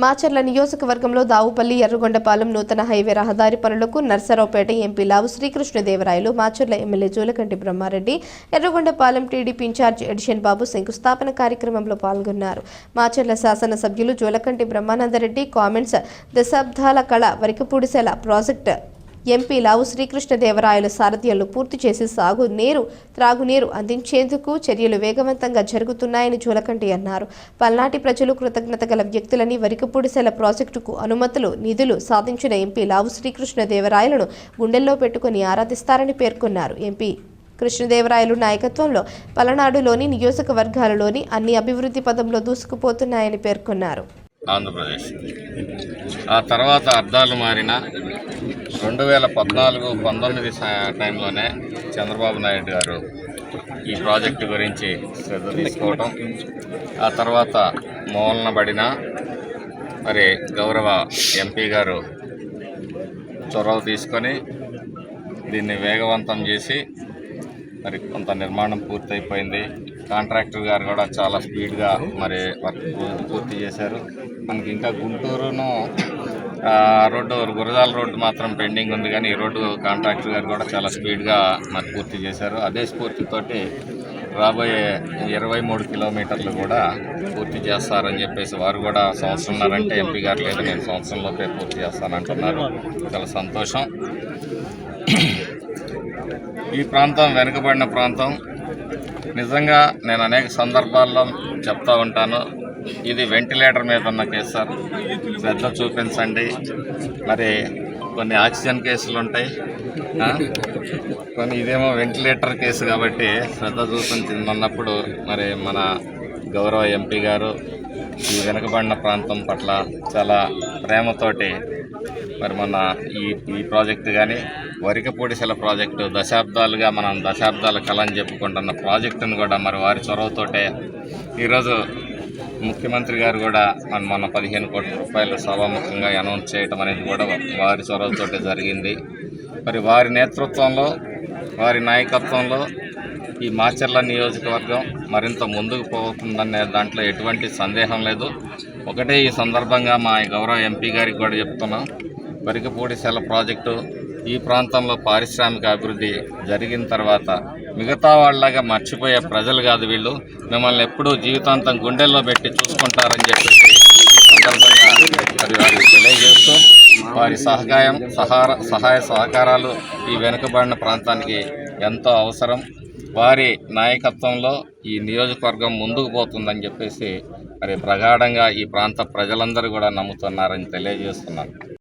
మాచర్ల నియోజకవర్గంలో దావుపల్లి ఎర్రగొండపాలెం నూతన హైవే రహదారి పనులకు Narasaraopet MP Lavu Srikrishnadevarayalu, Macherla MLA Julakanti Brahmareddy, Yerragondapalem TDP incharge Edison Babu శంకుస్థాపన కార్యక్రమంలో పాల్గొన్నారు. మాచర్ల శాసనసభ్యులు జూలకంటి బ్రహ్మానందరెడ్డి కామెంట్స్ దశాబ్దాల కళ వరికపూడిసెల ప్రాజెక్టు ఎంపీ లావు శ్రీకృష్ణదేవరాయల సారథ్యంలో పూర్తి చేసి సాగునీరు, త్రాగునీరు అందించేందుకు చర్యలు వేగవంతంగా జరుగుతున్నాయని జూలకంటి అన్నారు. పల్నాటి ప్రజలు కృతజ్ఞత గల వ్యక్తులని వరికపూడిసెల ప్రాజెక్టుకు అనుమతులు, నిధులు సాధించిన ఎంపీ లావు శ్రీకృష్ణదేవరాయలను గుండెల్లో పెట్టుకుని ఆరాధిస్తారని పేర్కొన్నారు. ఎంపీ కృష్ణదేవరాయలు నాయకత్వంలో పలనాడులోని నియోజకవర్గాలలోని అన్ని అభివృద్ధి పదంలో దూసుకుపోతున్నాయని పేర్కొన్నారు. ఆంధ్రప్రదేశ్ ఆ తర్వాత అర్థాలు మారిన 2014-19 టైంలోనే చంద్రబాబు నాయుడు గారు ఈ ప్రాజెక్టు గురించి శ్రద్ధ తీసుకోవటం, ఆ తర్వాత మూలన పడిన మరి గౌరవ ఎంపీ గారు చొరవ తీసుకొని దీన్ని వేగవంతం చేసి మరి కొంత నిర్మాణం పూర్తయిపోయింది. కాంట్రాక్టర్ గారు కూడా చాలా స్పీడ్గా మరి వర్క్ పూర్తి చేశారు. మనకి ఇంకా గుంటూరును రోడ్డు గురజాల రోడ్డు మాత్రం పెండింగ్ ఉంది, కానీ ఈ రోడ్డు కాంట్రాక్టర్ గారు కూడా చాలా స్పీడ్గా మరి పూర్తి చేశారు. అదే స్ఫూర్తితోటి రాబోయే 23 కిలోమీటర్లు కూడా పూర్తి చేస్తారని చెప్పేసి వారు కూడా సంవత్సరంన్నారంటే ఎంపీ గారు లేదు, నేను సంవత్సరంలోపే పూర్తి చేస్తానంటున్నారు. చాలా సంతోషం. ఈ ప్రాంతం వెనుకబడిన ప్రాంతం. నిజంగా నేను అనేక సందర్భాల్లో చెప్తా ఉంటాను, ఇది వెంటిలేటర్ మీద ఉన్న కేసు సార్, శ్రద్ధ చూపించండి. మరి కొన్ని ఆక్సిజన్ కేసులు ఉంటాయి, కొన్ని ఇదేమో వెంటిలేటర్ కేసు కాబట్టి శ్రద్ధ చూపించిందన్నప్పుడు మరి మన గౌరవ ఎంపీ గారు ఈ వెనుకబడిన ప్రాంతం పట్ల చాలా ప్రేమతోటి మరి మన ఈ ప్రాజెక్టు కానీ వరికపూడిసెల ప్రాజెక్టు దశాబ్దాలుగా మనం దశాబ్దాల కళని చెప్పుకుంటున్న ప్రాజెక్టును కూడా మరి వారి చొరవతోటే ఈరోజు ముఖ్యమంత్రి గారు కూడా మొన్న 15 కోట్ల రూపాయలు సభాముఖంగా అనౌన్స్ చేయడం అనేది కూడా వారి చొరవతోటే జరిగింది. మరి వారి నేతృత్వంలో, వారి నాయకత్వంలో ఈ మాచర్ల నియోజకవర్గం మరింత ముందుకు పోతుందనే దాంట్లో ఎటువంటి సందేహం లేదు. ఒకటే ఈ సందర్భంగా మా గౌరవ ఎంపీ గారికి కూడా చెప్తున్నాం, వరికపూడిసెల ప్రాజెక్టు ఈ ప్రాంతంలో పారిశ్రామిక అభివృద్ధి జరిగిన తర్వాత మిగతా వాళ్ళగా మర్చిపోయే ప్రజలు కాదు వీళ్ళు, మిమ్మల్ని ఎప్పుడూ జీవితాంతం గుండెల్లో పెట్టి చూసుకుంటారని చెప్పేసి సందర్భంగా అది వారికి తెలియజేస్తూ వారి సహాయ సహకారాలు ఈ వెనుకబడిన ప్రాంతానికి ఎంతో అవసరం. వారి నాయకత్వంలో ఈ నియోజకవర్గం ముందుకు పోతుందని చెప్పేసి మరి ప్రగాఢంగా ఈ ప్రాంత ప్రజలందరూ కూడా నమ్ముతున్నారని తెలియజేస్తున్నారు.